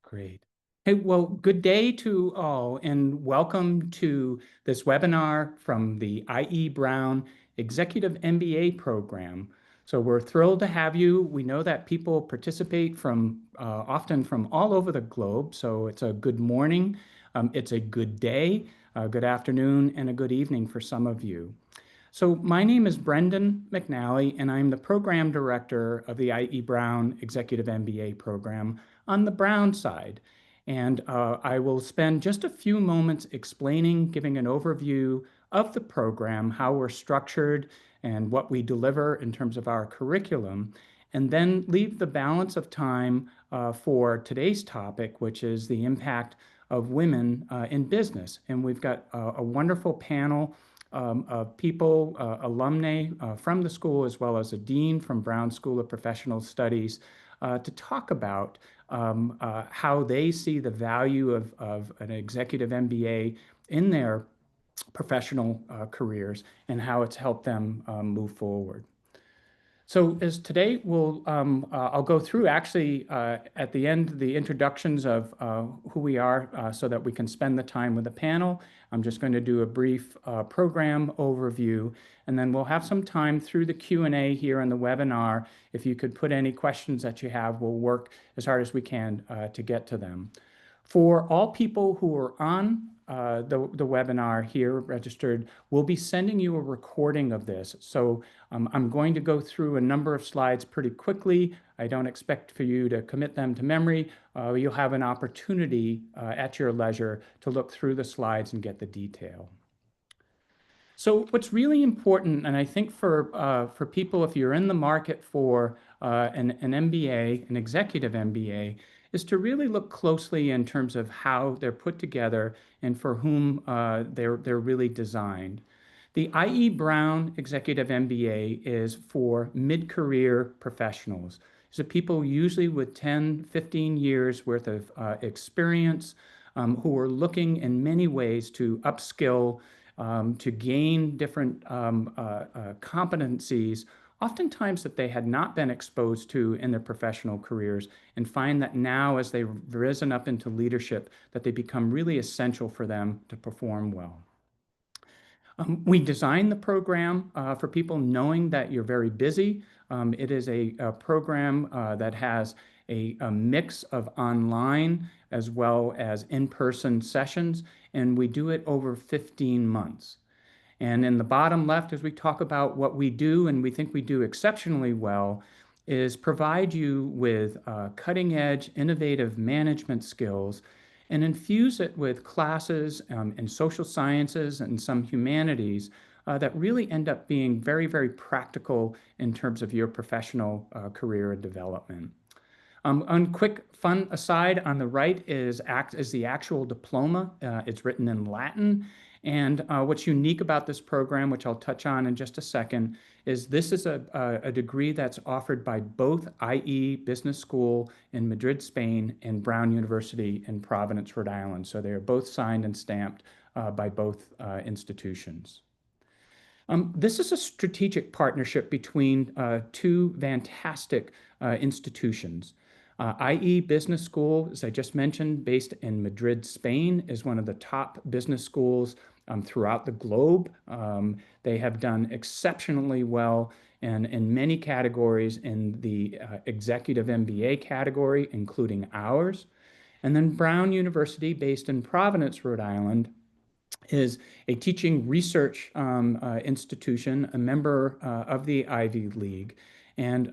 Great. Hey, well, good day to all, and welcome to this webinar from the IE Brown Executive MBA program. So we're thrilled to have you. We know that people participate from often from all over the globe. So it's a good morning, it's a good day, a good afternoon, and a good evening for some of you. So my name is Brendan McNally, and I'm the Program Director of the IE Brown Executive MBA program on the Brown side. And I will spend just a few moments explaining, giving an overview of the program, how we're structured, and what we deliver in terms of our curriculum, and then leave the balance of time for today's topic, which is the impact of women in business. And we've got a wonderful panel of people, alumni from the school, as well as a dean from Brown School of Professional Studies, to talk about how they see the value of an executive MBA in their professional careers and how it's helped them move forward. So as today, I'll go through actually at the end the introductions of who we are so that we can spend the time with the panel. I'm just going to do a brief program overview, and then we'll have some time through the Q&A here in the webinar. If you could put any questions that you have, we'll work as hard as we can to get to them. For all people who are on the webinar here registered, we'll be sending you a recording of this. So I'm going to go through a number of slides pretty quickly. I don't expect for you to commit them to memory. You'll have an opportunity at your leisure to look through the slides and get the detail. So what's really important, and I think for people, if you're in the market for an MBA, an executive MBA, is to really look closely in terms of how they're put together and for whom they're really designed. The IE Brown Executive MBA is for mid-career professionals. So people usually with 10, 15 years worth of experience who are looking in many ways to upskill, to gain different competencies, oftentimes that they had not been exposed to in their professional careers, and find that now as they've risen up into leadership, that they become really essential for them to perform well. We designed the program for people knowing that you're very busy. It is a program that has a mix of online as well as in-person sessions, and we do it over 15 months. And in the bottom left, as we talk about what we do, and we think we do exceptionally well, is provide you with cutting-edge, innovative management skills and infuse it with classes in social sciences and some humanities that really end up being very, very practical in terms of your professional career and development. On quick fun aside, on the right is the actual diploma. It's written in Latin. And what's unique about this program, which I'll touch on in just a second, is this is a degree that's offered by both IE Business School in Madrid, Spain, and Brown University in Providence, Rhode Island. So they are both signed and stamped by both institutions. This is a strategic partnership between two fantastic institutions. IE Business School, as I just mentioned, based in Madrid, Spain, is one of the top business schools throughout the globe. They have done exceptionally well in many categories in the executive MBA category, including ours. And then Brown University, based in Providence, Rhode Island, is a teaching research institution, a member of the Ivy League, and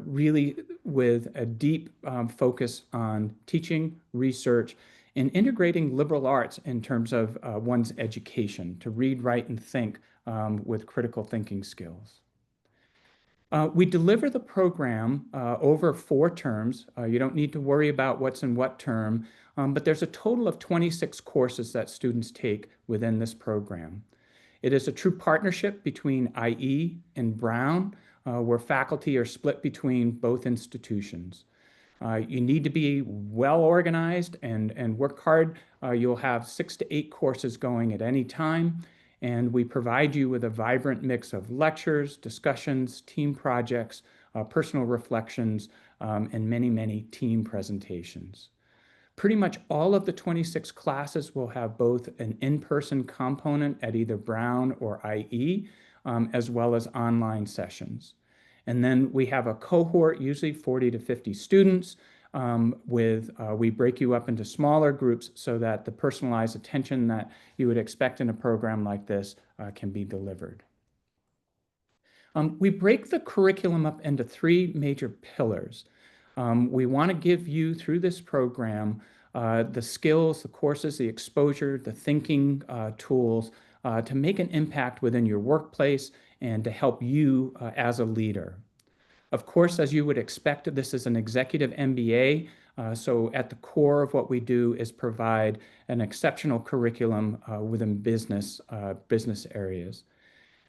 really with a deep focus on teaching, research, and integrating liberal arts in terms of one's education to read, write, and think with critical thinking skills. We deliver the program over 4 terms. You don't need to worry about what's in what term, but there's a total of 26 courses that students take within this program. It is a true partnership between IE and Brown, where faculty are split between both institutions. You need to be well organized and work hard. You'll have 6 to 8 courses going at any time, and we provide you with a vibrant mix of lectures, discussions, team projects, personal reflections, and many, many team presentations. Pretty much all of the 26 classes will have both an in-person component at either Brown or IE, as well as online sessions. And then we have a cohort, usually 40 to 50 students, we break you up into smaller groups so that the personalized attention that you would expect in a program like this can be delivered. We break the curriculum up into three major pillars. We want to give you, through this program, the skills, the courses, the exposure, the thinking tools to make an impact within your workplace and to help you as a leader. Of course, as you would expect, this is an executive MBA, so at the core of what we do is provide an exceptional curriculum within business areas.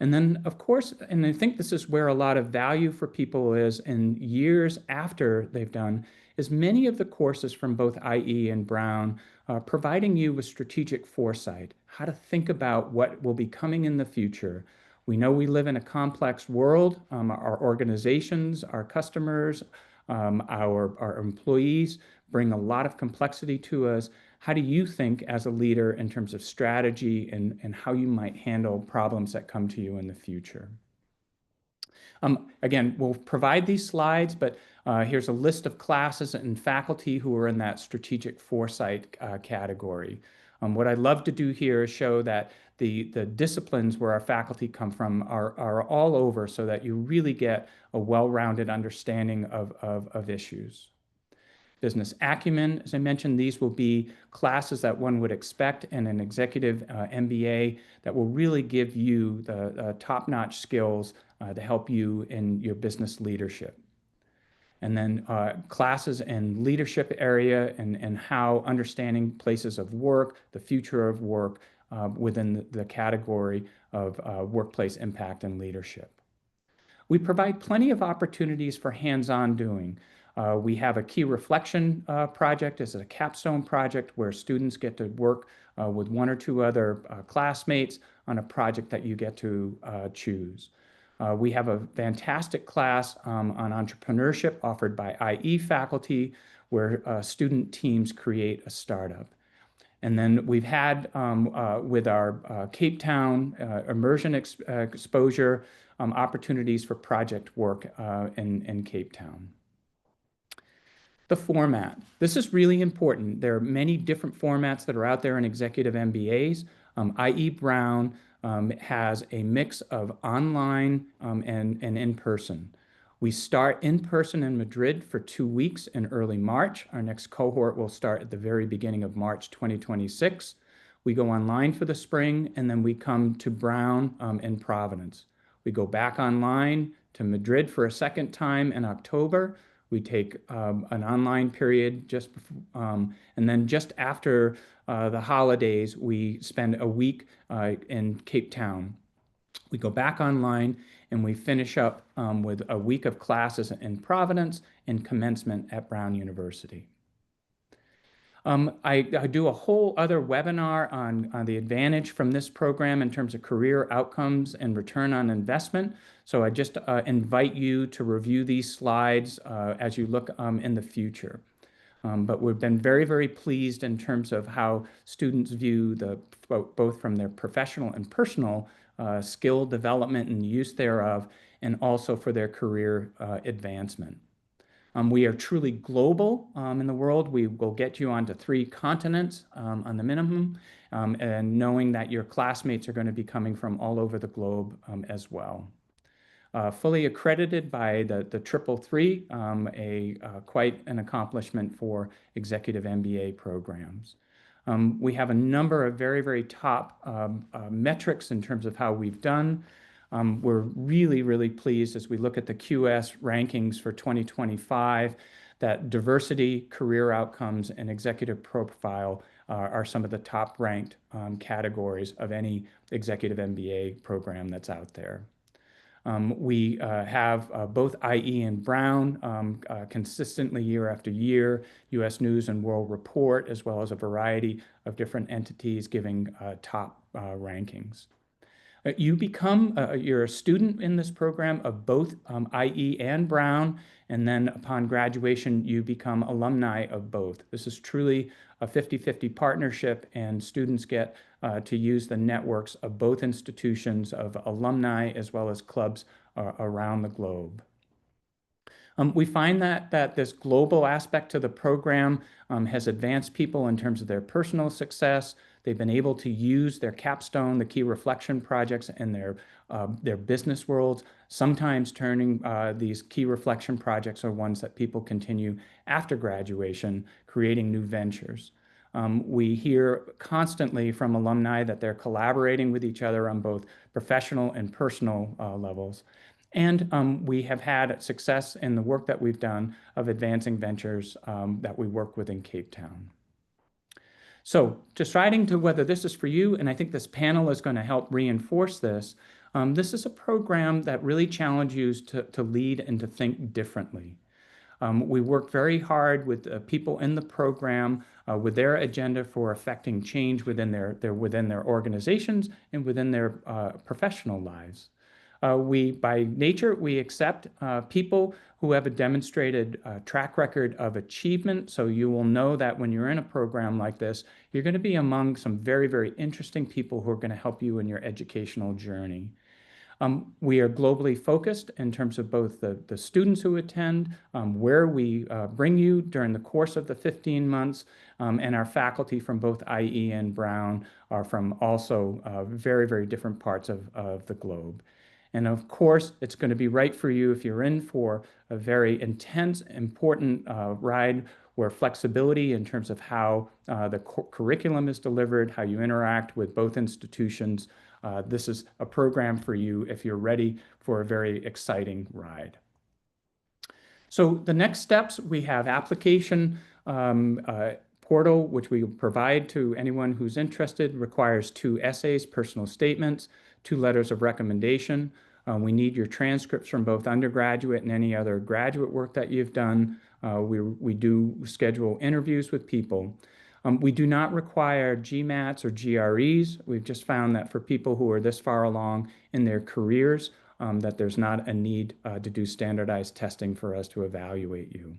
And then, of course, and I think this is where a lot of value for people is in years after they've done, is many of the courses from both IE and Brown providing you with strategic foresight, how to think about what will be coming in the future. We know we live in a complex world. Our organizations, our customers, our employees bring a lot of complexity to us. How do you think as a leader in terms of strategy and how you might handle problems that come to you in the future? Again, we'll provide these slides, but here's a list of classes and faculty who are in that strategic foresight category. What I'd love to do here is show that the disciplines where our faculty come from are all over so that you really get a well-rounded understanding of issues. Business acumen, as I mentioned, these will be classes that one would expect in an executive MBA that will really give you the top-notch skills to help you in your business leadership. And then classes in leadership area and how understanding places of work, the future of work within the category of workplace impact and leadership. We provide plenty of opportunities for hands-on doing. We have a key reflection project as a capstone project where students get to work with one or two other classmates on a project that you get to choose. We have a fantastic class on entrepreneurship offered by IE faculty where student teams create a startup. And then we've had, with our Cape Town immersion exposure, opportunities for project work in Cape Town. The format. This is really important. There are many different formats that are out there in executive MBAs. IE Brown has a mix of online and in-person. We start in person in Madrid for 2 weeks in early March. Our next cohort will start at the very beginning of March 2026. We go online for the spring, and then we come to Brown in Providence. We go back online to Madrid for a second time in October. We take an online period just before, and then just after the holidays, we spend a week in Cape Town. We go back online and we finish up with a week of classes in Providence and commencement at Brown University. I do a whole other webinar on the advantage from this program in terms of career outcomes and return on investment. So I just invite you to review these slides as you look in the future. But we've been very, very pleased in terms of how students view both from their professional and personal skill development and use thereof, and also for their career advancement. We are truly global in the world. We will get you onto 3 continents on the minimum, and knowing that your classmates are going to be coming from all over the globe as well. Fully accredited by the 333, quite an accomplishment for executive MBA programs. We have a number of very, very top metrics in terms of how we've done. We're really, really pleased as we look at the QS rankings for 2025 that diversity, career outcomes, and executive profile are some of the top ranked categories of any executive MBA program that's out there. We have both IE and Brown consistently year after year, U.S. News and World Report, as well as a variety of different entities giving top rankings. You become, you're a student in this program of both IE and Brown, and then upon graduation, you become alumni of both. This is truly a 50-50 partnership, and students get to use the networks of both institutions of alumni as well as clubs around the globe. We find that this global aspect to the program has advanced people in terms of their personal success. They've been able to use their capstone, the key reflection projects, in their business worlds, sometimes turning these key reflection projects are ones that people continue after graduation, creating new ventures. We hear constantly from alumni that they're collaborating with each other on both professional and personal levels. And we have had success in the work that we've done of advancing ventures that we work with in Cape Town. So deciding to whether this is for you, and I think this panel is going to help reinforce this, this is a program that really challenges you to lead and to think differently. We work very hard with people in the program with their agenda for affecting change within their organizations and within their professional lives. By nature, we accept people who have a demonstrated track record of achievement. So you will know that when you're in a program like this, you're going to be among some very, very interesting people who are going to help you in your educational journey. We are globally focused in terms of both the students who attend, where we bring you during the course of the 15 months, and our faculty from both IE and Brown are from also very, very different parts of the globe. And of course, it's going to be right for you if you're in for a very intense, important ride where flexibility in terms of how the curriculum is delivered, how you interact with both institutions. This is a program for you if you're ready for a very exciting ride. So the next steps, we have application portal, which we provide to anyone who's interested, requires 2 essays, personal statements, 2 letters of recommendation. We need your transcripts from both undergraduate and any other graduate work that you've done. We do schedule interviews with people. We do not require GMATs or GREs. We've just found that for people who are this far along in their careers, that there's not a need to do standardized testing for us to evaluate you.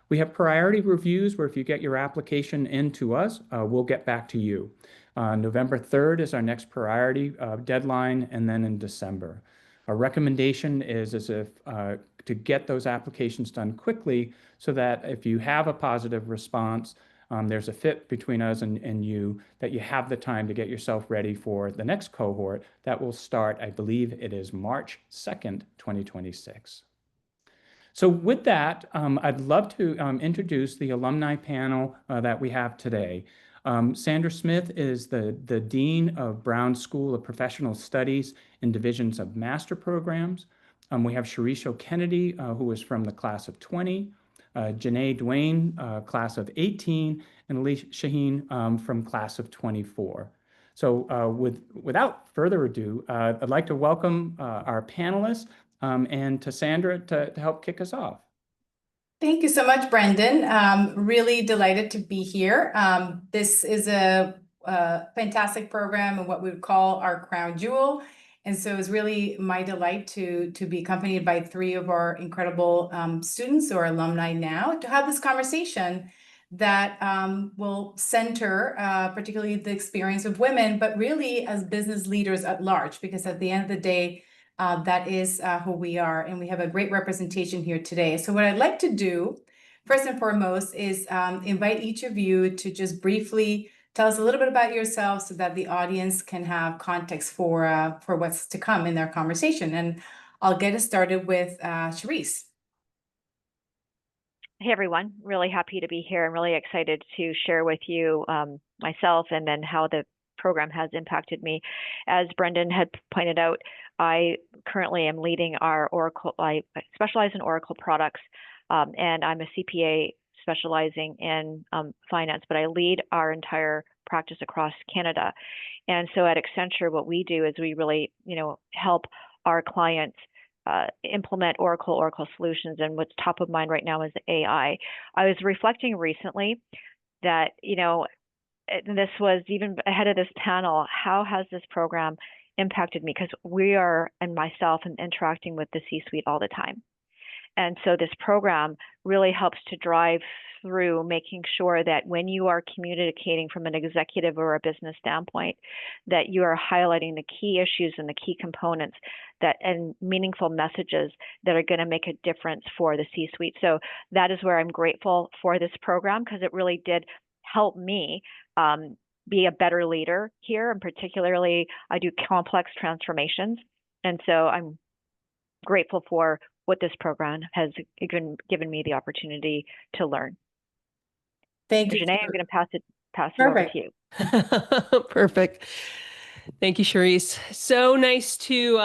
We have priority reviews where if you get your application in to us, we'll get back to you. November 3rd is our next priority deadline, and then in December. Our recommendation is to get those applications done quickly so that if you have a positive response, there's a fit between us and you, that you have the time to get yourself ready for the next cohort that will start, I believe it is March 2nd, 2026. So with that, I'd love to introduce the alumni panel that we have today. Sandra Smith is the Dean of Brown School of Professional Studies in Divisions of Master Programs. We have Sharice Kennedy, who is from the class of 20, Janae Duane, class of 18, and Elise Shaheen from class of 24. So without further ado, I'd like to welcome our panelists and to Sandra to help kick us off. Thank you so much, Brendan. Really delighted to be here. This is a fantastic program and what we would call our crown jewel. And so it's really my delight to be accompanied by 3 of our incredible students or alumni now to have this conversation that will center particularly the experience of women, but really as business leaders at large, because at the end of the day, that is who we are, and we have a great representation here today. So what I'd like to do, first and foremost, is invite each of you to just briefly tell us a little bit about yourselves so that the audience can have context for what's to come in their conversation. And I'll get us started with Sharice. Hey, everyone. Really happy to be here. I'm really excited to share with you myself and then how the program has impacted me. As Brendan had pointed out, I currently am leading our Oracle. I specialize in Oracle products, and I'm a CPA specializing in finance, but I lead our entire practice across Canada. And so at Accenture, what we do is we really, help our clients implement Oracle solutions. And what's top of mind right now is AI. I was reflecting recently that, this was even ahead of this panel, how has this program impacted me because we are, and myself, and interacting with the C-suite all the time. And so this program really helps to drive through making sure that when you are communicating from an executive or a business standpoint, that you are highlighting the key issues and the key components that and meaningful messages that are going to make a difference for the C-suite. So that is where I'm grateful for this program, because it really did help me be a better leader here. And particularly, I do complex transformations. And so I'm grateful for what this program has given me the opportunity to learn. Thank you. Janae, I'm going to pass it over to you. Perfect. Thank you, Charisse. So nice to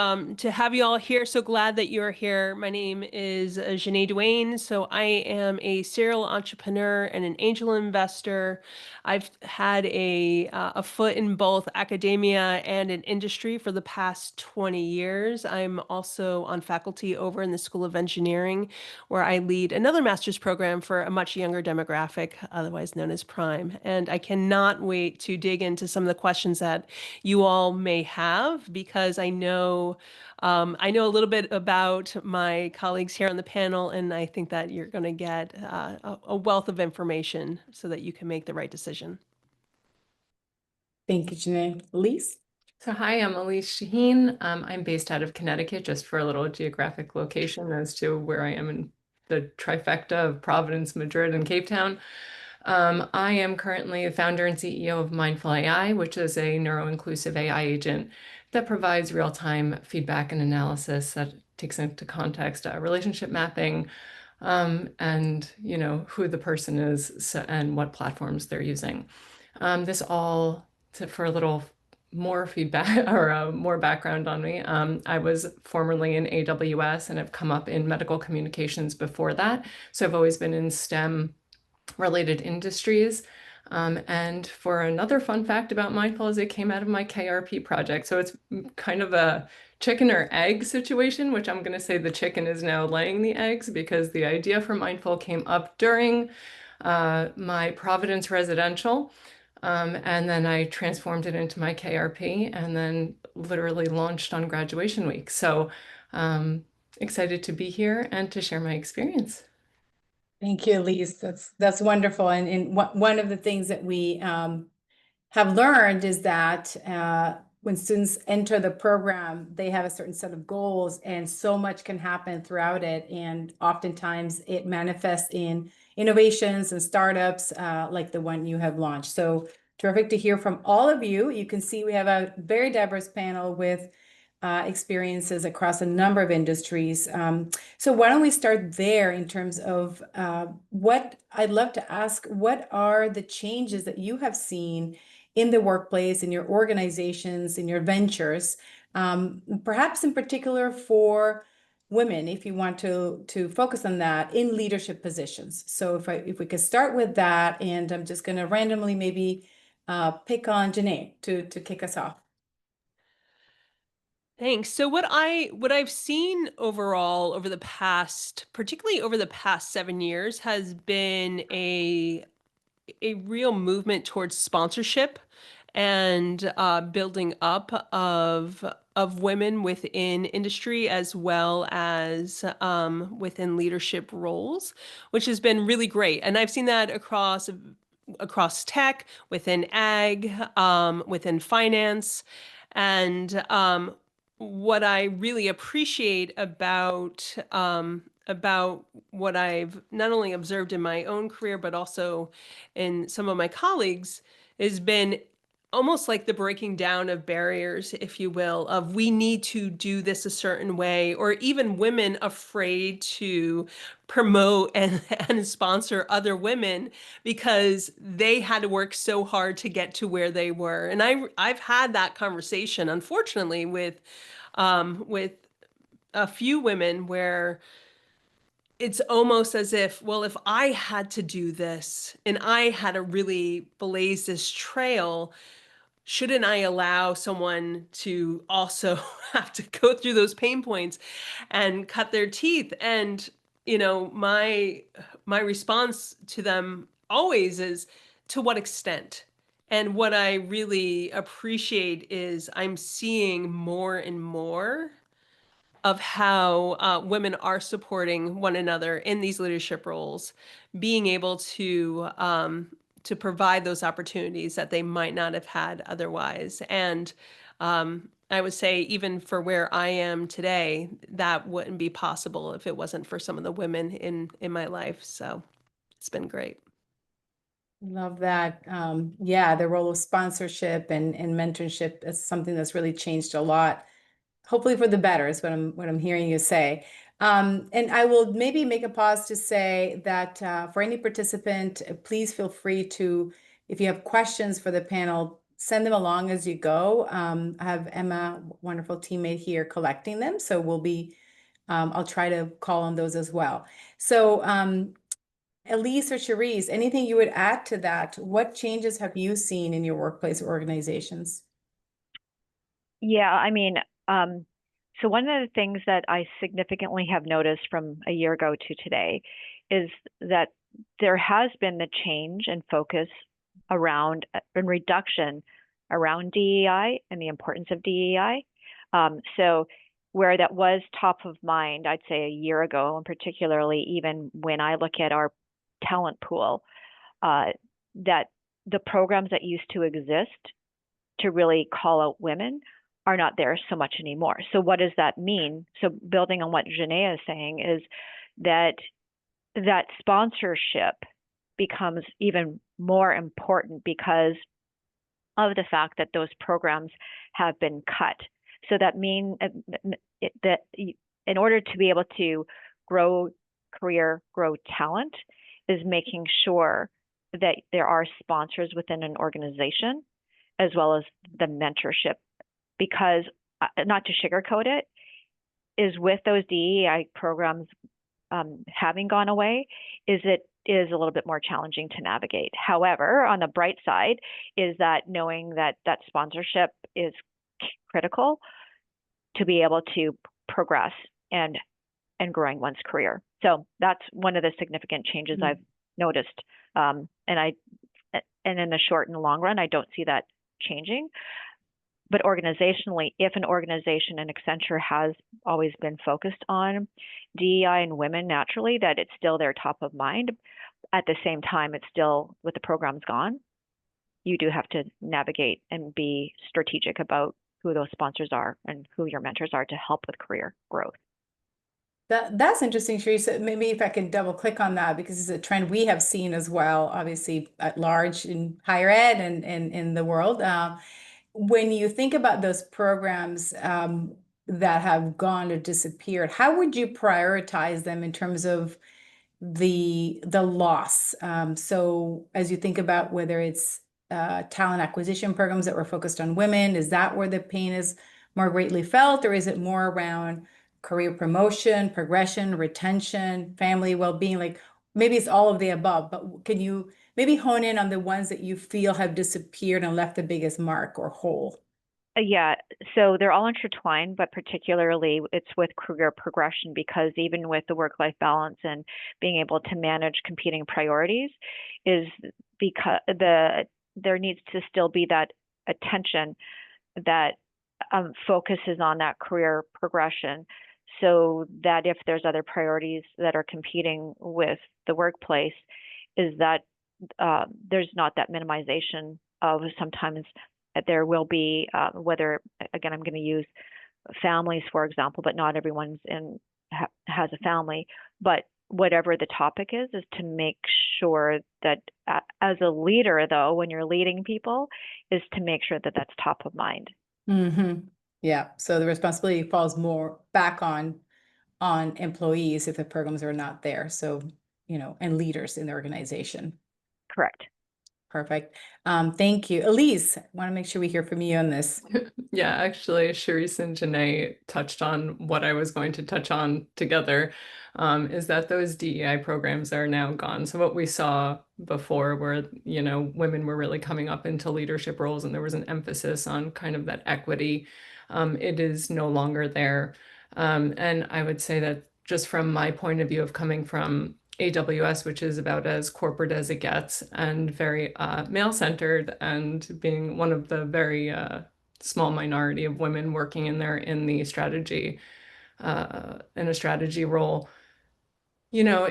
have you all here. So glad that you're here. My name is Janae Duane. So I am a serial entrepreneur and an angel investor. I've had a foot in both academia and in industry for the past 20 years. I'm also on faculty over in the School of Engineering, where I lead another master's program for a much younger demographic, otherwise known as Prime. And I cannot wait to dig into some of the questions that you all may have, because I know a little bit about my colleagues here on the panel, and I think that you're going to get a wealth of information so that you can make the right decision. Thank you, Janae. Elise? So hi, I'm Elise Shaheen. I'm based out of Connecticut, just for a little geographic location as to where I am in the trifecta of Providence, Madrid, and Cape Town. I am currently the founder and CEO of Mindful AI, which is a neuro-inclusive AI agent that provides real-time feedback and analysis that takes into context relationship mapping, and who the person is and what platforms they're using. This all for a little more feedback or more background on me. I was formerly in AWS and have come up in medical communications before that. So I've always been in STEM related industries. And for another fun fact about Mindful is it came out of my KRP project. So it's kind of a chicken or egg situation, which I'm going to say the chicken is now laying the eggs, because the idea for Mindful came up during my Providence residential. And then I transformed it into my KRP and then literally launched on graduation week. So excited to be here and to share my experience. Thank you, Elise. That's wonderful. And one of the things that we have learned is that when students enter the program, they have a certain set of goals, and so much can happen throughout it. And oftentimes it manifests in innovations and startups like the one you have launched. So terrific to hear from all of you. You can see we have a very diverse panel with experiences across a number of industries. So why don't we start there in terms of what I'd love to ask, what are the changes that you have seen in the workplace, in your organizations, in your ventures, perhaps in particular for women, if you want to focus on that in leadership positions. So if we could start with that, and I'm just going to randomly maybe pick on Janae to kick us off. Thanks. So what I've seen overall over the past, particularly over the past 7 years, has been a real movement towards sponsorship and building up of women within industry as well as within leadership roles, which has been really great. And I've seen that across tech, within ag, within finance, and what I really appreciate about what I've not only observed in my own career, but also in some of my colleagues, has been almost like the breaking down of barriers, if you will, of we need to do this a certain way, or even women afraid to promote and sponsor other women because they had to work so hard to get to where they were. And I've had that conversation, unfortunately, with a few women where it's almost as if, well, if I had to do this and I had to really blaze this trail, shouldn't I allow someone to also have to go through those pain points and cut their teeth? And, my response to them always is, to what extent? And what I really appreciate is I'm seeing more and more of how women are supporting one another in these leadership roles, being able to provide those opportunities that they might not have had otherwise. And I would say even for where I am today, that wouldn't be possible if it wasn't for some of the women in my life. So it's been great. Love that. Yeah, the role of sponsorship and mentorship is something that's really changed a lot. Hopefully for the better is what I'm hearing you say. And I will maybe make a pause to say that for any participant, please feel free to, if you have questions for the panel, send them along as you go. I have Emma, wonderful teammate here, collecting them. So we'll be, I'll try to call on those as well. So Elise or Cherise, anything you would add to that? What changes have you seen in your workplace or organizations? Yeah, I mean, so one of the things that I significantly have noticed from a year ago to today is that there has been the change and focus around and reduction around DEI and the importance of DEI. So where that was top of mind, I'd say a year ago, and particularly even when I look at our talent pool, that the programs that used to exist to really call out women are not there so much anymore. So what does that mean? So building on what Janae is saying is that sponsorship becomes even more important because of the fact that those programs have been cut. So that means that in order to be able to grow career, grow talent, is making sure that there are sponsors within an organization, as well as the mentorship. Because, not to sugarcoat it, is with those DEI programs having gone away, it is a little bit more challenging to navigate. However, on the bright side is that knowing that sponsorship is critical to be able to progress and growing one's career. So that's one of the significant changes I've noticed. And in the short and long run, I don't see that changing. But organizationally, if an organization, and Accenture has always been focused on DEI and women naturally, that it's still their top of mind. At the same time, it's still, with the programs gone, you do have to navigate and be strategic about who those sponsors are and who your mentors are to help with career growth. That's interesting, Teresa. Maybe if I could double click on that, because it's a trend we have seen as well, obviously at large in higher ed and in the world. When you think about those programs that have gone or disappeared, how would you prioritize them in terms of the loss? So as you think about whether it's talent acquisition programs that were focused on women, is that where the pain is more greatly felt, or is it more around career promotion, progression, retention, family well-being? Like maybe it's all of the above, but can you maybe hone in on the ones that you feel have disappeared and left the biggest mark or hole? Yeah, so they're all intertwined, but particularly it's with career progression, because even with the work-life balance and being able to manage competing priorities, is because there needs to still be that attention that focuses on that career progression, so that if there's other priorities that are competing with the workplace, is that there's not that minimization of sometimes there will be, whether, again, I'm going to use families, for example, but not everyone's has a family, but whatever the topic is to make sure that as a leader, though, when you're leading people, is to make sure that that's top of mind. Mm-hmm. Yeah. So the responsibility falls more back on employees if the programs are not there. So, and leaders in the organization. Correct. Perfect. Thank you. Elise, want to make sure we hear from you on this. Yeah, actually, Charisse and Janae touched on what I was going to touch on together, is that those DEI programs are now gone. So what we saw before where, women were really coming up into leadership roles and there was an emphasis on kind of that equity, it is no longer there. And I would say that just from my point of view of coming from AWS, which is about as corporate as it gets, and very male-centered, and being one of the very small minority of women working in there in the strategy in a strategy role. You know,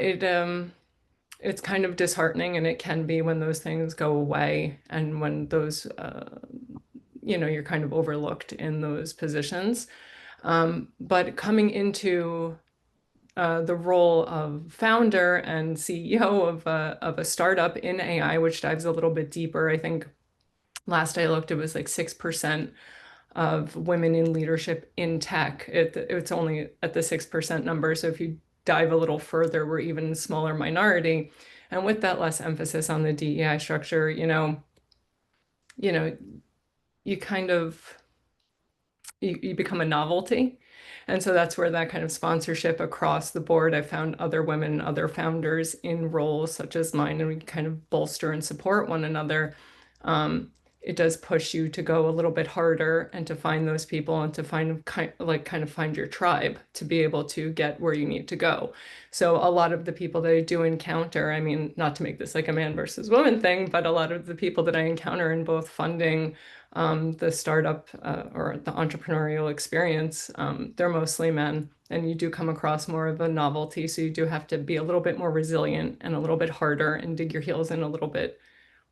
it's kind of disheartening, and it can be when those things go away and when those you know, you're kind of overlooked in those positions. But coming into the role of founder and CEO of a startup in AI, which dives a little bit deeper. I think last I looked, it was like 6% of women in leadership in tech. It's only at the 6% number. So if you dive a little further, we're even a smaller minority. And with that less emphasis on the DEI structure, you kind of you become a novelty. And so that's where that kind of sponsorship across the board, I found other women, other founders in roles such as mine, and we kind of bolster and support one another. It does push you to go a little bit harder and to find those people and to kind of find your tribe to be able to get where you need to go. So a lot of the people that I do encounter, I mean, not to make this like a man versus woman thing, but a lot of the people that I encounter in both funding, the startup or the entrepreneurial experience, they're mostly men, and you do come across more of a novelty. So you do have to be a little bit more resilient and a little bit harder and dig your heels in a little bit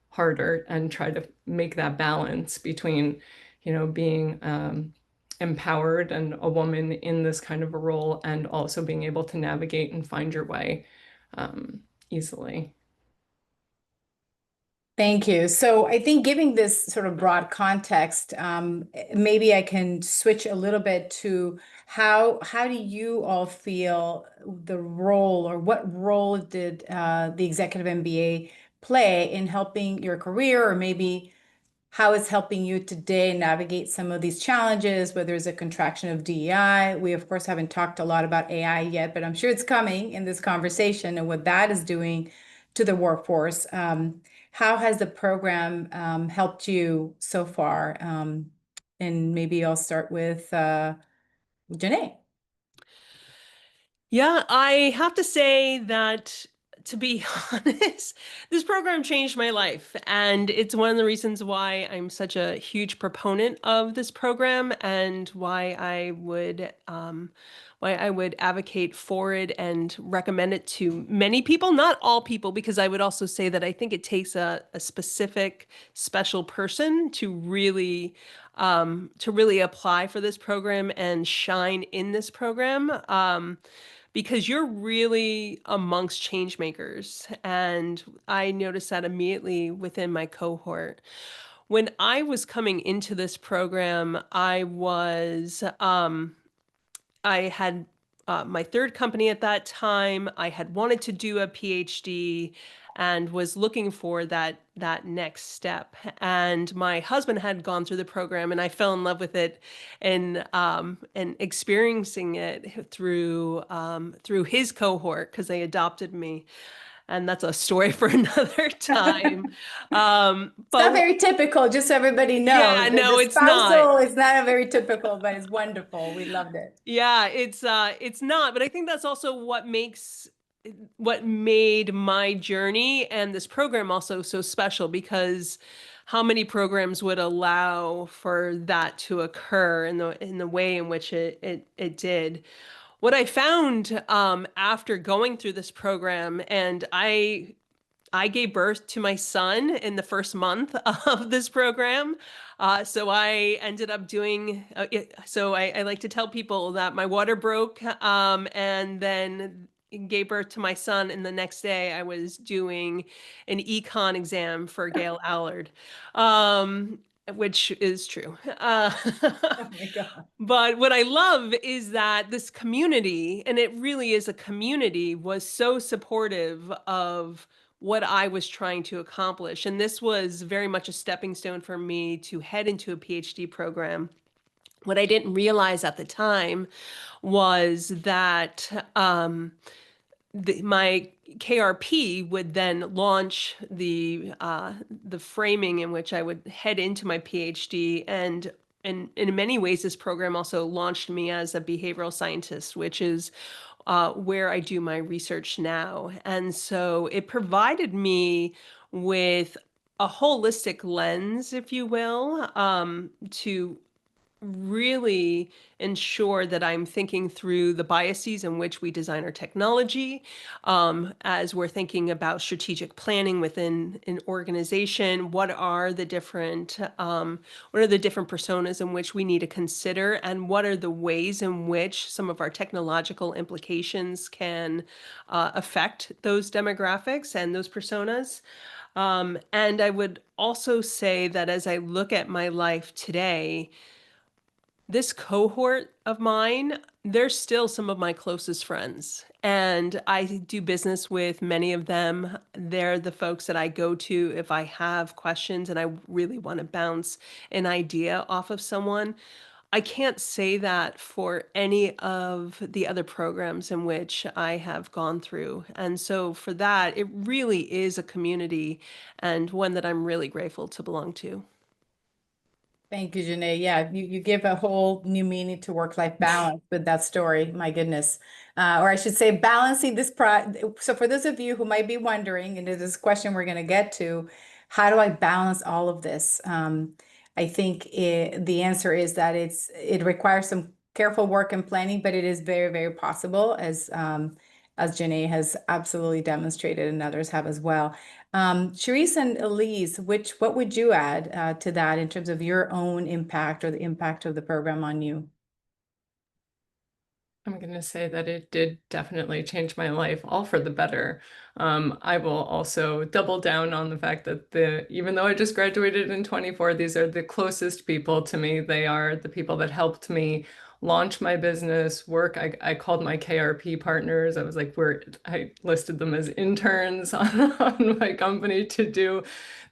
harder and try to make that balance between, being empowered and a woman in this kind of a role, and also being able to navigate and find your way easily. Thank you. So I think giving this sort of broad context, maybe I can switch a little bit to how do you all feel the role, or what role did the Executive MBA play in helping your career, or maybe how it's helping you today navigate some of these challenges, whether it's a contraction of DEI. We, of course, haven't talked a lot about AI yet, but I'm sure it's coming in this conversation, and what that is doing to the workforce. How has the program helped you so far? And maybe I'll start with Janae. Yeah, I have to say that, to be honest, this program changed my life. And it's one of the reasons why I'm such a huge proponent of this program, and why I would advocate for it and recommend it to many people, not all people, because I would also say that I think it takes a specific, special person to really apply for this program and shine in this program. Because you're really amongst change makers. And I noticed that immediately within my cohort. When I was coming into this program, I had my third company at that time. I had wanted to do a PhD and was looking for that next step. And my husband had gone through the program, and I fell in love with it, and experiencing it through his cohort, because they adopted me. And that's a story for another time. It's not very typical, just so everybody knows. Yeah, no, the it's not. It's not a very typical, but it's wonderful. We loved it. Yeah, it's not, but I think that's also what made my journey and this program also so special, because how many programs would allow for that to occur in the way in which it did. What I found after going through this program, and I gave birth to my son in the first month of this program. So I ended up doing, so I like to tell people that my water broke, and then gave birth to my son. And the next day I was doing an econ exam for Gail Allard, which is true. Oh my God. But what I love is that this community, and it really is a community, was so supportive of what I was trying to accomplish. And this was very much a stepping stone for me to head into a PhD program. What I didn't realize at the time was that my KRP would then launch the framing in which I would head into my PhD. And in many ways, this program also launched me as a behavioral scientist, which is where I do my research now. And so it provided me with a holistic lens, if you will, to really ensure that I'm thinking through the biases in which we design our technology, as we're thinking about strategic planning within an organization. What are the different personas in which we need to consider, and what are the ways in which some of our technological implications can affect those demographics and those personas? And I would also say that as I look at my life today, this cohort of mine, they're still some of my closest friends. And I do business with many of them. They're the folks that I go to if I have questions and I really want to bounce an idea off of someone. I can't say that for any of the other programs in which I have gone through. And so for that, it really is a community, and one that I'm really grateful to belong to. Thank you, Janae. Yeah, you give a whole new meaning to work-life balance with that story. My goodness. Or I should say balancing this so for those of you who might be wondering, and this question we're going to get to, how do I balance all of this? I think the answer is that it requires some careful work and planning, but it is very, very possible, as Janae has absolutely demonstrated and others have as well. Charisse and Elise, what would you add to that in terms of your own impact or the impact of the program on you? I'm going to say that it did definitely change my life, all for the better. I will also double down on the fact that even though I just graduated in 24, these are the closest people to me. They are the people that helped me launch my business, work. I called my KRP partners. I was like, I listed them as interns on my company to do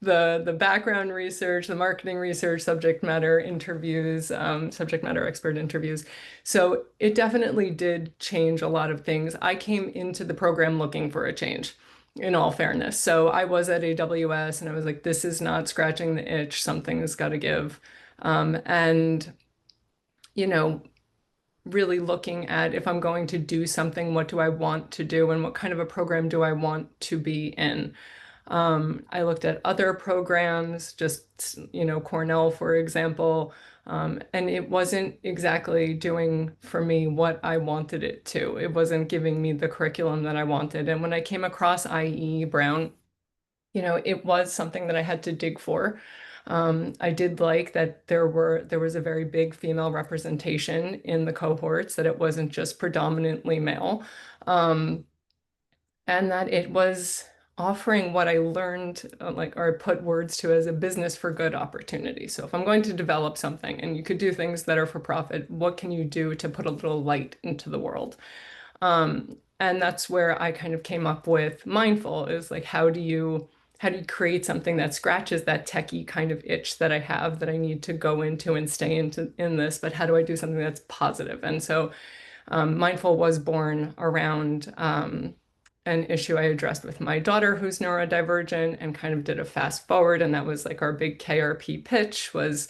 the background research, the marketing research, subject matter interviews, subject matter expert interviews. So it definitely did change a lot of things. I came into the program looking for a change, in all fairness. So I was at AWS and I was like, this is not scratching the itch. Something has got to give. And, you know, really looking at, if I'm going to do something, what do I want to do and what kind of a program do I want to be in? I looked at other programs, just, Cornell, for example, and it wasn't exactly doing for me what I wanted it to. It wasn't giving me the curriculum that I wanted. And when I came across IE Brown, it was something that I had to dig for. I did like that there was a very big female representation in the cohorts, that it wasn't just predominantly male, and that it was offering what I learned, or put words to, as a business for good opportunity. So if I'm going to develop something, and you could do things that are for profit, what can you do to put a little light into the world? And that's where I kind of came up with Mindful, is like, how do you create something that scratches that techie kind of itch that I have, that I need to go into and stay in this, but how do I do something that's positive? And so Mindful was born around an issue I addressed with my daughter, who's neurodivergent, and kind of did a fast forward. And that was like our big KRP pitch was,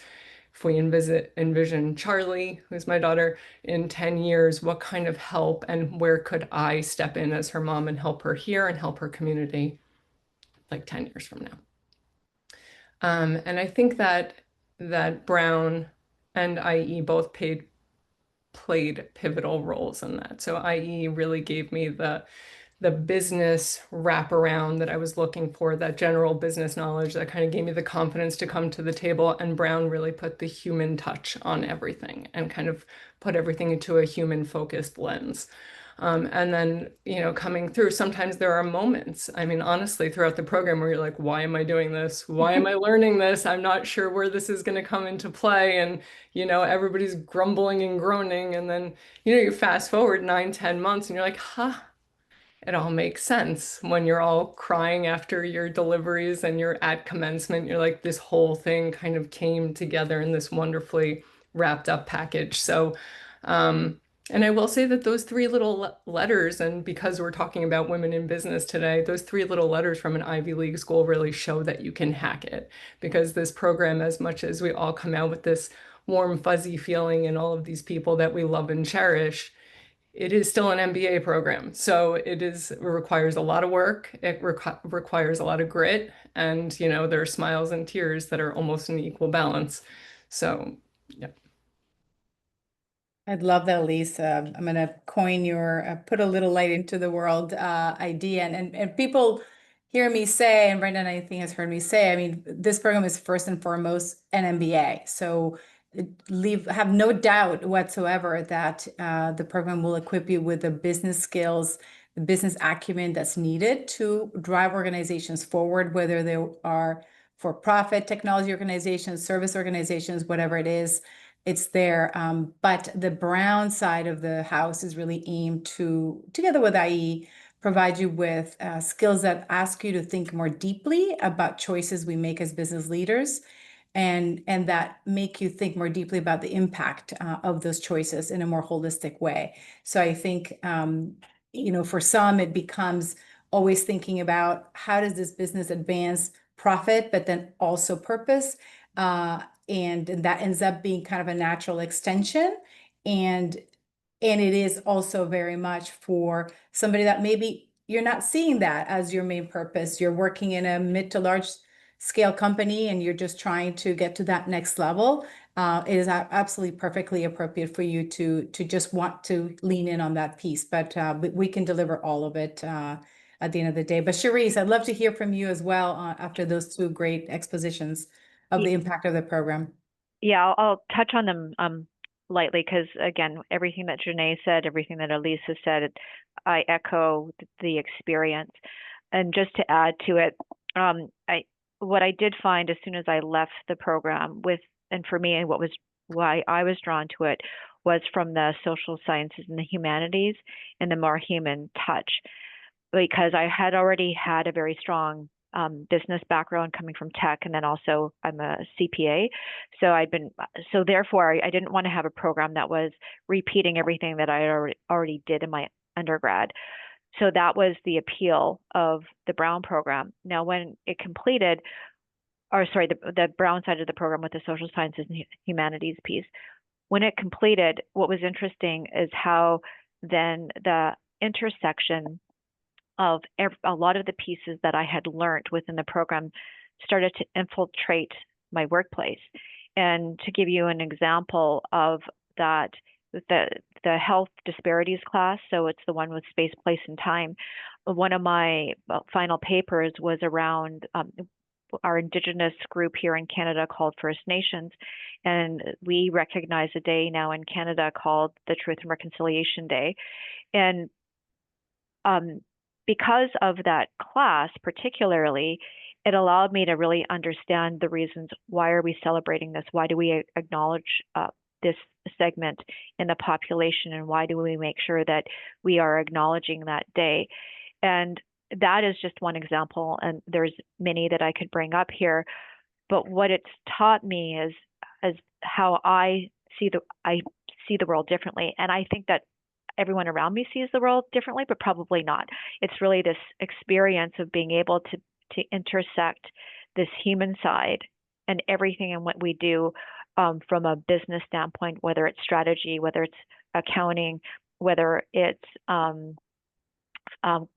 if we envision Charlie, who's my daughter, in 10 years, what kind of help and where could I step in as her mom and help her here and help her community like 10 years from now? And I think that Brown and IE both played pivotal roles in that. So IE really gave me the business wraparound that I was looking for, that general business knowledge that kind of gave me the confidence to come to the table. And Brown really put the human touch on everything and kind of put everything into a human focused lens. And then, coming through, sometimes there are moments, I mean, honestly, throughout the program where you're like, why am I doing this? Why am I learning this? I'm not sure where this is going to come into play. And, everybody's grumbling and groaning. And then, you fast forward 9-10 months and you're like, it all makes sense when you're all crying after your deliveries and you're at commencement. You're like, this whole thing kind of came together in this wonderfully wrapped up package. So, and I will say that those 3 little letters, and because we're talking about women in business today, those 3 little letters from an Ivy League school really show that you can hack it. Because this program, as much as we all come out with this warm, fuzzy feeling and all of these people that we love and cherish, it is still an MBA program. So it requires a lot of work. It requires a lot of grit. And, you know, there are smiles and tears that are almost in equal balance. So, yeah. I'd love that, Elise. I'm going to coin your put a little light into the world idea. And people hear me say, and Brendan, I think, has heard me say, I mean, this program is first and foremost an MBA. So have no doubt whatsoever that the program will equip you with the business skills, the business acumen that's needed to drive organizations forward, whether they are for-profit technology organizations, service organizations, whatever it is. It's there, but the Brown side of the house is really aimed to, together with IE, provide you with skills that ask you to think more deeply about choices we make as business leaders, and that make you think more deeply about the impact of those choices in a more holistic way. So I think, you know, for some, it becomes always thinking about how does this business advance profit, but then also purpose. And that ends up being kind of a natural extension. And it is also very much for somebody that maybe you're not seeing that as your main purpose. You're working in a mid to large scale company and you're just trying to get to that next level. It is absolutely perfectly appropriate for you to just want to lean in on that piece. But we can deliver all of it at the end of the day. But Cherise, I'd love to hear from you as well after those two great expositions of the impact of the program. Yeah, I'll touch on them lightly because, again, everything that Janae said, everything that Elise has said, I echo the experience. And just to add to it, what I did find as soon as I left the program and for me, and why I was drawn to it was from the social sciences and the humanities and the more human touch, because I had already had a very strong business background coming from tech, and then also I'm a CPA. So therefore I didn't want to have a program that was repeating everything that I already did in my undergrad. So that was the appeal of the Brown program. Now, when it completed, the Brown side of the program with the social sciences and humanities piece, when it completed, what was interesting is how then the intersection of a lot of the pieces that I had learned within the program started to infiltrate my workplace. And to give you an example of that, the health disparities class, so it's the one with space, place, and time. One of my final papers was around our Indigenous group here in Canada called First Nations. And we recognize a day now in Canada called the Truth and Reconciliation Day. And because of that class particularly, it allowed me to really understand the reasons, why are we celebrating this? Why do we acknowledge this segment in the population, and why do we make sure that we are acknowledging that day? And that is just one example, and there's many that I could bring up here. But what it's taught me is how I see the world differently, and I think that everyone around me sees the world differently, but probably not. It's really this experience of being able to intersect this human side and everything in what we do from a business standpoint, whether it's strategy, whether it's accounting, whether it's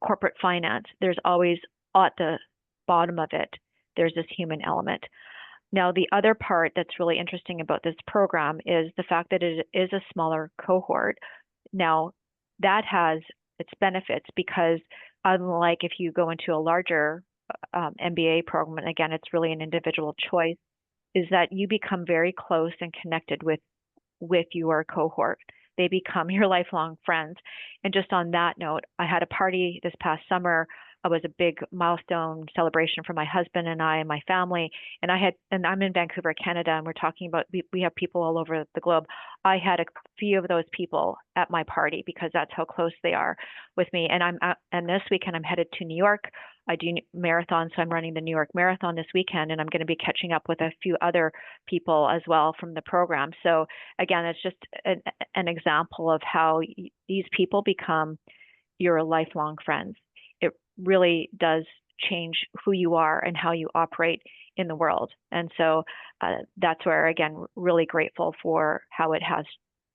corporate finance. There's always at the bottom of it, there's this human element. Now, the other part that's really interesting about this program is the fact that it is a smaller cohort. Now, that has its benefits because unlike if you go into a larger MBA program, and again, it's really an individual choice, is that you become very close and connected with your cohort. They become your lifelong friends. And just on that note, I had a party this past summer. It was a big milestone celebration for my husband and I and my family. And I'm in Vancouver, Canada, and we're talking about, we have people all over the globe. I had a few of those people at my party because that's how close they are with me. And this weekend I'm headed to New York. I do marathons, so I'm running the New York Marathon this weekend, and I'm going to be catching up with a few other people as well from the program. So again, it's just an example of how these people become your lifelong friends. It really does change who you are and how you operate in the world. And so that's where, again, really grateful for how it has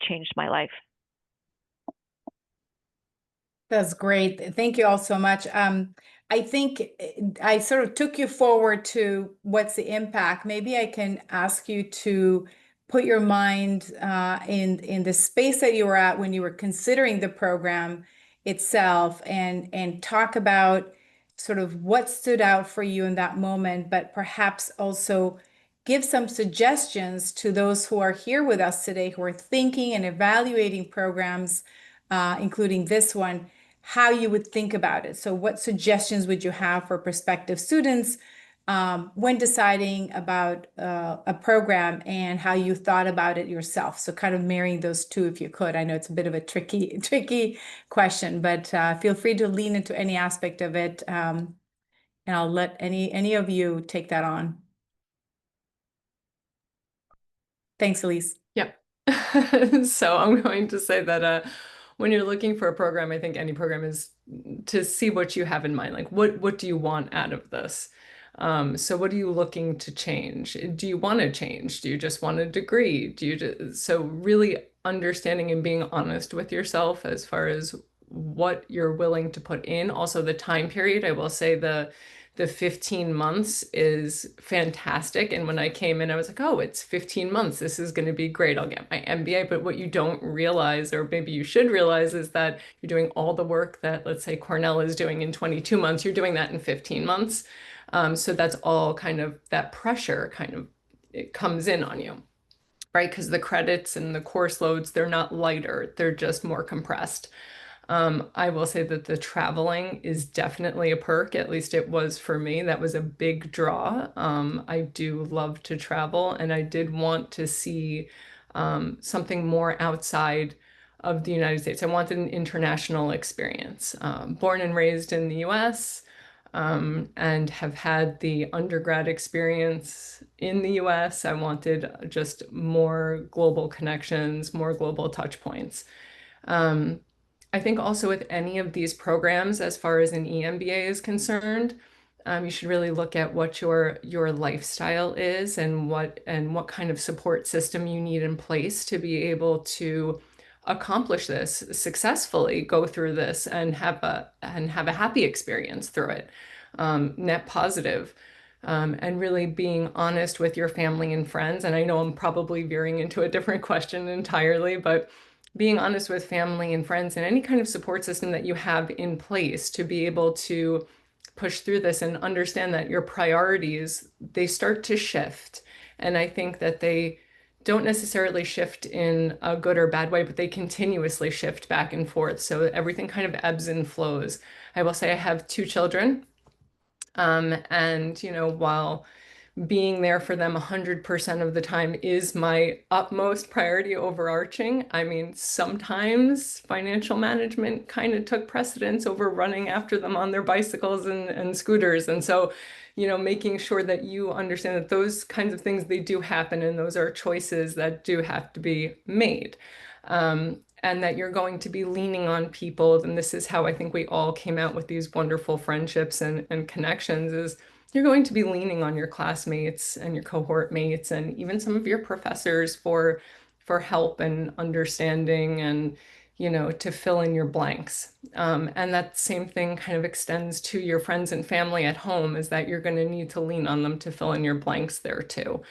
changed my life. That's great. Thank you all so much. I think I sort of took you forward to what's the impact. Maybe I can ask you to put your mind in the space that you were at when you were considering the program itself, and talk about sort of what stood out for you in that moment, but perhaps also give some suggestions to those who are here with us today who are thinking and evaluating programs, including this one, how you would think about it. So what suggestions would you have for prospective students when deciding about a program, and how you thought about it yourself? So kind of marrying those two, if you could. I know it's a bit of a tricky question, but feel free to lean into any aspect of it. And I'll let any of you take that on. Thanks, Elise. Yep. So I'm going to say that when you're looking for a program, I think any program is to see what you have in mind. Like, what do you want out of this? So what are you looking to change? Do you want to change? Do you just want a degree? So really understanding and being honest with yourself as far as what you're willing to put in. Also the time period. I will say the 15 months is fantastic. And when I came in, I was like, oh, it's 15 months. This is going to be great. I'll get my MBA. But what you don't realize, or maybe you should realize, is that you're doing all the work that, let's say, Cornell is doing in 22 months. You're doing that in 15 months. So that's all kind of that pressure it comes in on you, right? Because the credits and the course loads, they're not lighter. They're just more compressed. I will say that the traveling is definitely a perk. At least it was for me. That was a big draw. I do love to travel, and I did want to see something more outside of the United States. I wanted an international experience. Born and raised in the US, and have had the undergrad experience in the US. I wanted just more global connections, more global touch points. I think also with any of these programs, as far as an EMBA is concerned, you should really look at what your lifestyle is, and what kind of support system you need in place to be able to accomplish this successfully, go through this, and have a happy experience through it, net positive. And really being honest with your family and friends. And I know I'm probably veering into a different question entirely, but being honest with family and friends and any kind of support system that you have in place to be able to push through this, and understand that your priorities, they start to shift. And I think that they don't necessarily shift in a good or bad way, but they continuously shift back and forth. So everything kind of ebbs and flows. I will say I have 2 children. And, while being there for them 100% of the time is my utmost priority overarching, I mean, sometimes financial management kind of took precedence over running after them on their bicycles and scooters. And so, making sure that you understand that those kinds of things, they do happen, and those are choices that do have to be made. And that you're going to be leaning on people. And this is how I think we all came out with these wonderful friendships and connections, is you're going to be leaning on your classmates and your cohort mates, and even some of your professors for help and understanding, and to fill in your blanks. And that same thing kind of extends to your friends and family at home, is that you're going to need to lean on them to fill in your blanks there too.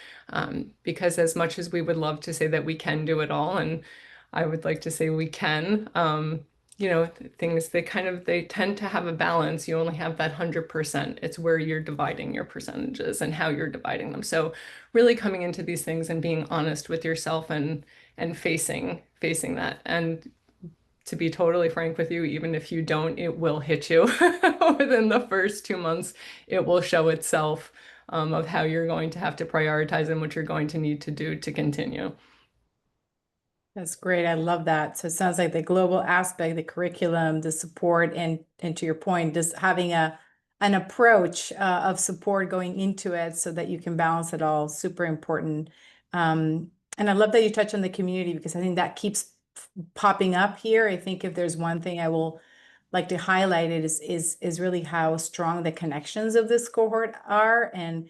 Because as much as we would love to say that we can do it all, and I would like to say we can, things, they tend to have a balance. You only have that 100%. It's where you're dividing your percentages and how you're dividing them. So really coming into these things and being honest with yourself, and facing that. And to be totally frank with you, even if you don't, it will hit you within the first 2 months. It will show itself, of how you're going to have to prioritize and what you're going to need to do to continue. That's great. I love that. So it sounds like the global aspect, the curriculum, the support, and to your point, just having an approach of support going into it so that you can balance it all, super important. And I love that you touch on the community, because I think that keeps popping up here. I think if there's one thing I will like to highlight, it is really how strong the connections of this cohort are. And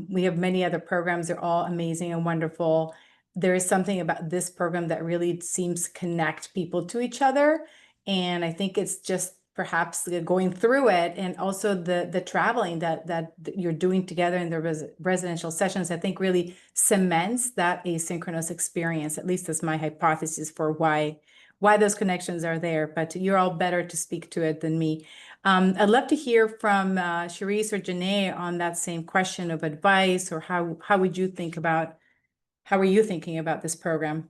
we have many other programs. They're all amazing and wonderful. There is something about this program that really seems to connect people to each other. And I think it's just perhaps going through it, and also the traveling that you're doing together in the residential sessions, I think really cements that asynchronous experience. At least that's my hypothesis for why those connections are there, but you're all better to speak to it than me. I'd love to hear from Cherise or Janae on that same question of advice, or how are you thinking about this program?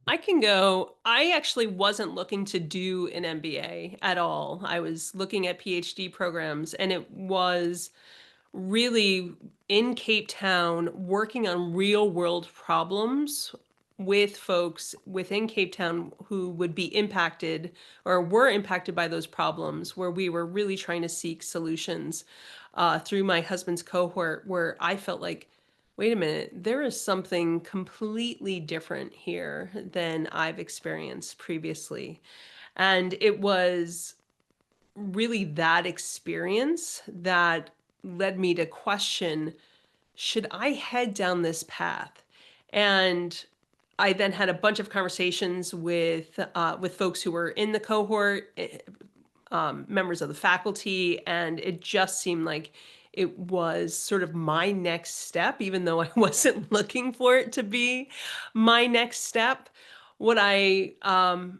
I can go. I actually wasn't looking to do an MBA at all. I was looking at PhD programs, and it was really in Cape Town working on real world problems with folks within Cape Town who would be impacted or were impacted by those problems, where we were really trying to seek solutions through my husband's cohort, where I felt like, wait a minute, there is something completely different here than I've experienced previously. And it was really that experience that led me to question, should I head down this path? And I then had a bunch of conversations with folks who were in the cohort, members of the faculty, and it just seemed like it was sort of my next step, even though I wasn't looking for it to be my next step. To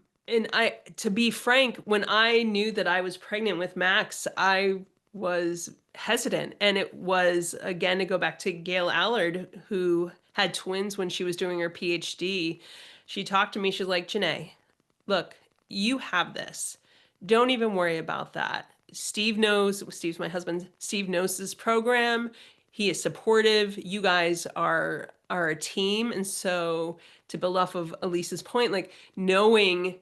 be frank, when I knew that I was pregnant with Max, I was hesitant. And it was, again, to go back to Gail Allard, who had twins when she was doing her PhD. She talked to me, she's like, Janae, look, you have this. Don't even worry about that. Steve's my husband, Steve knows this program. He is supportive. You guys are a team. And so, to build off of Elise's point, like, knowing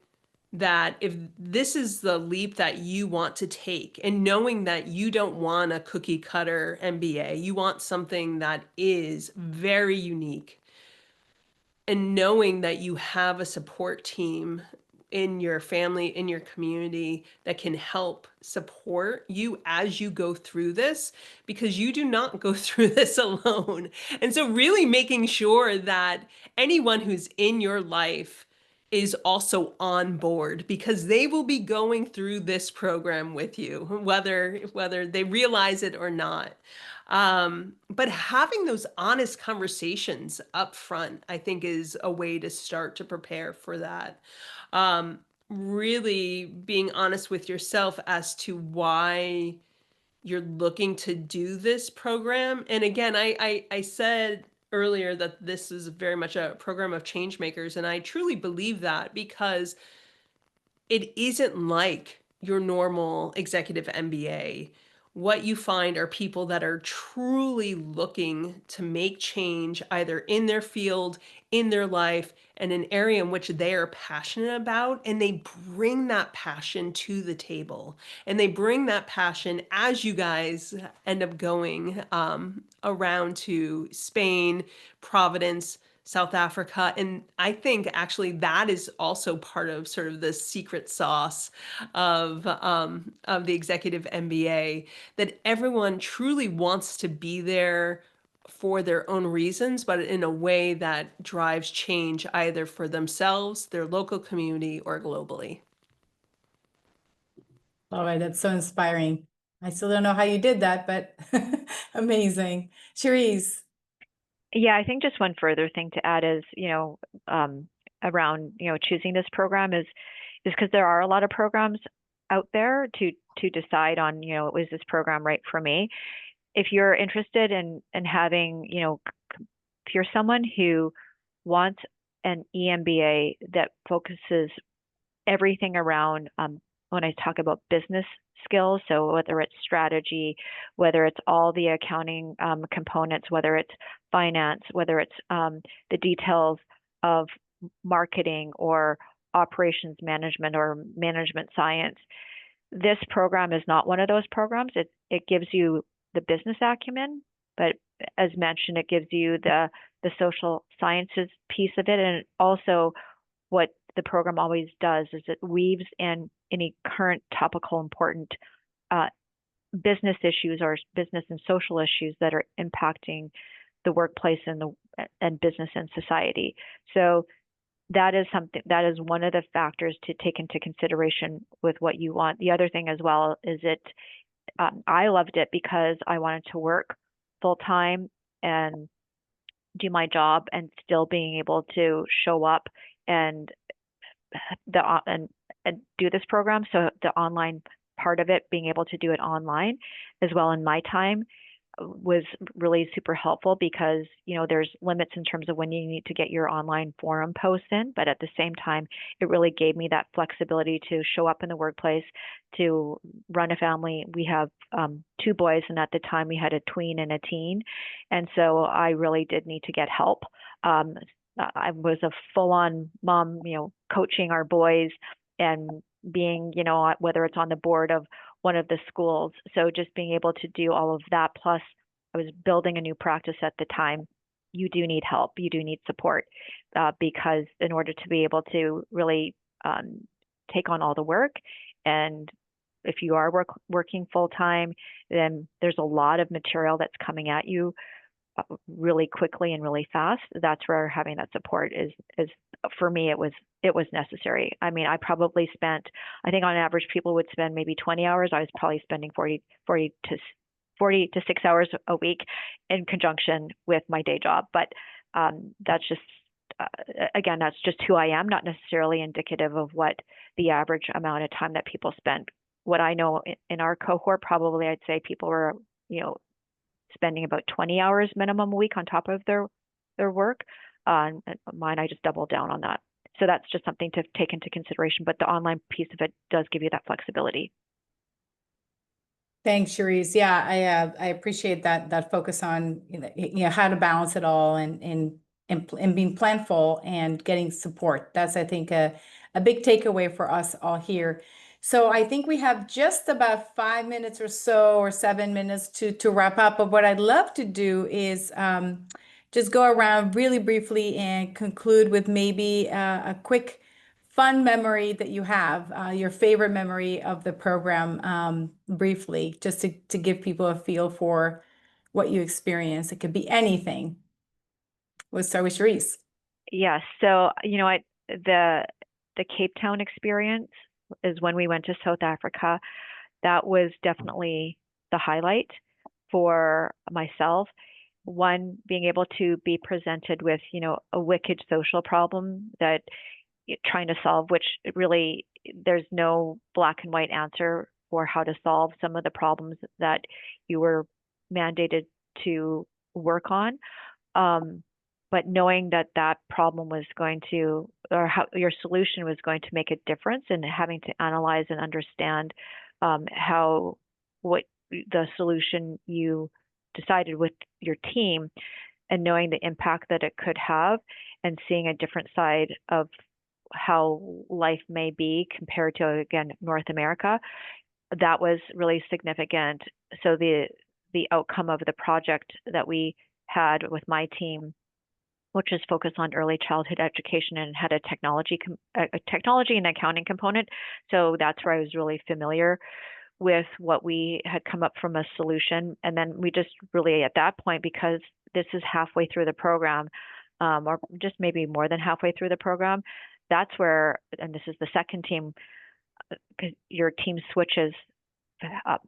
that if this is the leap that you want to take, and knowing that you don't want a cookie cutter MBA, you want something that is very unique, and knowing that you have a support team in your family, in your community, that can help support you as you go through this, because you do not go through this alone. And so really making sure that anyone who's in your life is also on board, because they will be going through this program with you, whether they realize it or not. But having those honest conversations up front, I think, is a way to start to prepare for that. Really being honest with yourself as to why you're looking to do this program. And again, I said earlier that this is very much a program of change makers, and I truly believe that, because it isn't like your normal executive MBA. What you find are people that are truly looking to make change, either in their field, in their life, and an area in which they are passionate about. And they bring that passion to the table. And they bring that passion as you guys end up going around to Spain, Providence, South Africa. And I think actually that is also part of sort of the secret sauce of the executive MBA, that everyone truly wants to be there for their own reasons, but in a way that drives change either for themselves, their local community, or globally. All right, that's so inspiring. I still don't know how you did that, but amazing. Cherise. Yeah, I think just one further thing to add is, around, choosing this program is because there are a lot of programs out there to decide on, is this program right for me? If you're interested in having, if you're someone who wants an EMBA that focuses everything around, when I talk about business skills, so whether it's strategy, whether it's all the accounting components, whether it's finance, whether it's the details of marketing or operations management or management science, this program is not one of those programs. It gives you the business acumen, but as mentioned, it gives you the social sciences piece of it. And also what the program always does is it weaves in any current topical important business issues or business and social issues that are impacting the workplace and business and society. So that is something, that is one of the factors to take into consideration with what you want. The other thing as well is I loved it because I wanted to work full time and do my job and still being able to show up and and do this program. So the online part of it, being able to do it online as well in my time, was really super helpful because, you know, there's limits in terms of when you need to get your online forum posts in, but at the same time, it really gave me that flexibility to show up in the workplace, to run a family. We have 2 boys, and at the time we had a tween and a teen, and so I really did need to get help. I was a full-on mom, you know, coaching our boys and being, you know, whether it's on the board of one of the schools. So just being able to do all of that, plus I was building a new practice at the time. You do need help, you do need support, because in order to be able to really take on all the work, and if you are working full time, then there's a lot of material that's coming at you really quickly and really fast. That's where having that support is for me, it was necessary. I mean, I probably spent, I think on average people would spend maybe 20 hours. I was probably spending 40 to 6 hours a week in conjunction with my day job. But that's just, again, that's just who I am, not necessarily indicative of what the average amount of time that people spend. What I know in our cohort, probably I'd say people were, you know, spending about 20 hours minimum a week on top of their work. Mine, I just doubled down on that. So that's just something to take into consideration. But the online piece of it does give you that flexibility. Thanks, Cherise. Yeah, I appreciate that focus on, you know, how to balance it all and being planful and getting support. That's, I think, a big takeaway for us all here. So I think we have just about 5 minutes or so, or 7 minutes to wrap up. But what I'd love to do is just go around really briefly and conclude with maybe a quick fun memory that you have, your favorite memory of the program, briefly, just to give people a feel for what you experienced. It could be anything. We'll start with Cherise. Yes. So, you know, the Cape Town experience is when we went to South Africa. That was definitely the highlight for myself. One, being able to be presented with, you know, a wicked social problem that you're trying to solve, which really, there's no black and white answer for how to solve some of the problems that you were mandated to work on. But knowing that that problem was going to, or how your solution was going to make a difference, and having to analyze and understand what the solution you decided with your team, and knowing the impact that it could have, and seeing a different side of how life may be compared to, again, North America, that was really significant. So the outcome of the project that we had with my team, which is focused on early childhood education, and had a technology and accounting component. So that's where I was really familiar with what we had come up from a solution. And then we just really, at that point, because this is halfway through the program, or just maybe more than halfway through the program, that's where, and this is the second team, because your team switches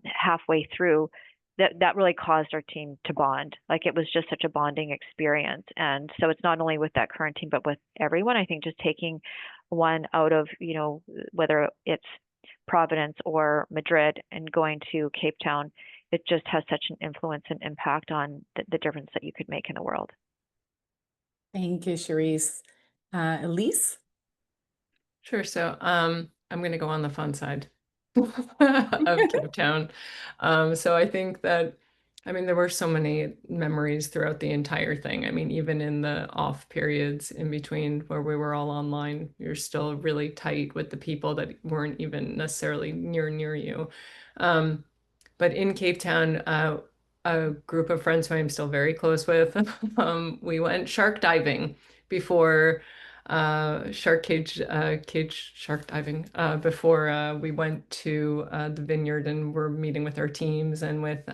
halfway through, that really caused our team to bond. Like, it was just such a bonding experience. And so it's not only with that current team, but with everyone. I think just taking one out of, you know, whether it's Providence or Madrid and going to Cape Town, it just has such an influence and impact on the difference that you could make in the world. Thank you, Cherise. Elise? Sure. So I'm going to go on the fun side of Cape Town. So I think that, I mean, there were so many memories throughout the entire thing. I mean, even in the off periods in between where we were all online, you're still really tight with the people that weren't even necessarily near you. But in Cape Town, a group of friends who I'm still very close with, we went shark diving before shark diving before we went to the vineyard, and we're meeting with our teams and with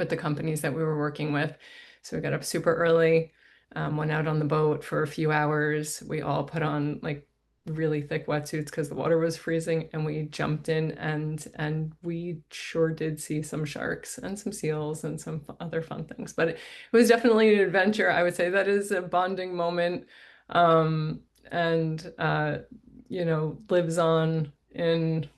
the companies that we were working with. So we got up super early, went out on the boat for a few hours. We all put on like really thick wetsuits because the water was freezing, and we jumped in, and we sure did see some sharks and some seals and some other fun things. But it was definitely an adventure. I would say that is a bonding moment, and lives on in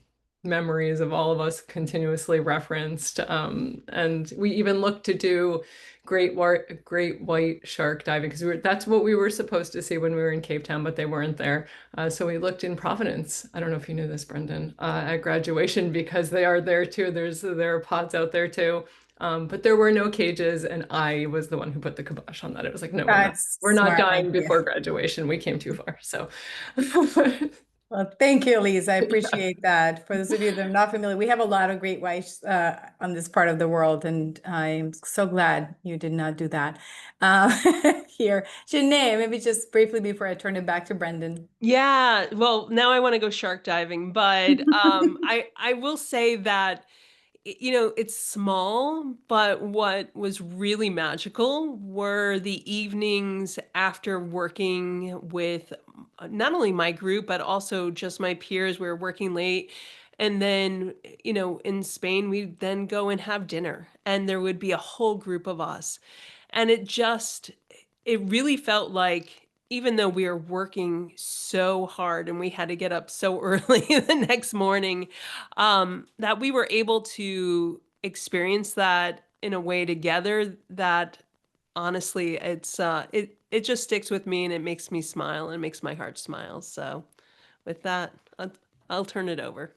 memories of all of us, continuously referenced. And we even looked to do great white shark diving because that's what we were supposed to see when we were in Cape Town, but they weren't there. So we looked in Providence. I don't know if you knew this, Brendan, at graduation, because they are there too. There are pods out there too. But there were no cages, and I was the one who put the kibosh on that. It was like, no, That's we're not smart dying idea. before graduation. We came too far. So Well, thank you, Elise. I appreciate that. For those of you that are not familiar, we have a lot of great whites on this part of the world, and I'm so glad you did not do that here. Janae, maybe just briefly before I turn it back to Brendan. Yeah, well, now I want to go shark diving, but I will say that it's small, but what was really magical were the evenings after working with not only my group, but also just my peers. We were working late. And then, in Spain, we'd then go and have dinner, and there would be a whole group of us. And it really felt like, even though we were working so hard and we had to get up so early the next morning, that we were able to experience that in a way together that honestly, it just sticks with me, and it makes me smile and makes my heart smile. So with that, I'll turn it over.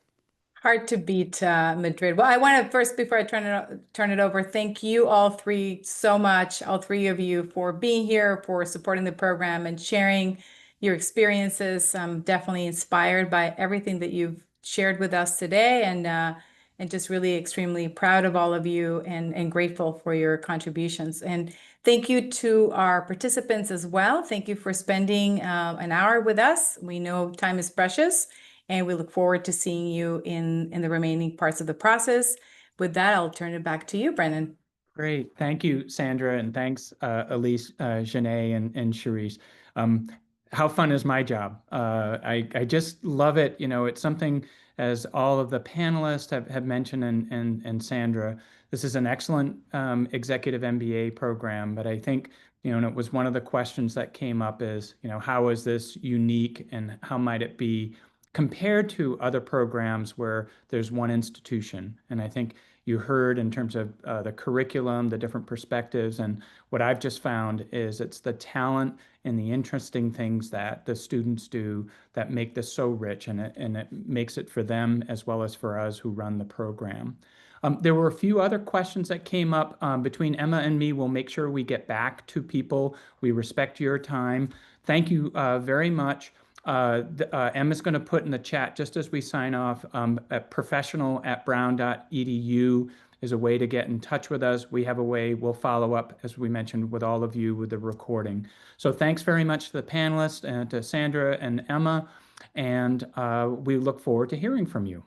Hard to beat Madrid. Well, I want to first, before I turn it over, thank you all three so much, all three of you, for being here, for supporting the program and sharing your experiences. I'm definitely inspired by everything that you've shared with us today, and just really extremely proud of all of you, and grateful for your contributions. And thank you to our participants as well. Thank you for spending an hour with us. We know time is precious, and we look forward to seeing you in the remaining parts of the process. With that, I'll turn it back to you, Brendan. Great. Thank you, Sandra, and thanks, Elise, Janae, and Charisse. How fun is my job? I just love it. It's something, as all of the panelists have mentioned, and Sandra, this is an excellent executive MBA program, but I think, and it was one of the questions that came up is, how is this unique, and how might it be compared to other programs where there's one institution? And I think you heard in terms of the curriculum, the different perspectives, and what I've just found is it's the talent and the interesting things that the students do that make this so rich, and it makes it for them as well as for us who run the program. There were a few other questions that came up between Emma and me. We'll make sure we get back to people. We respect your time. Thank you very much. Emma's going to put in the chat, just as we sign off, professional@brown.edu is a way to get in touch with us. We have a way, we'll follow up, as we mentioned, with all of you with the recording. So thanks very much to the panelists and to Sandra and Emma, and we look forward to hearing from you.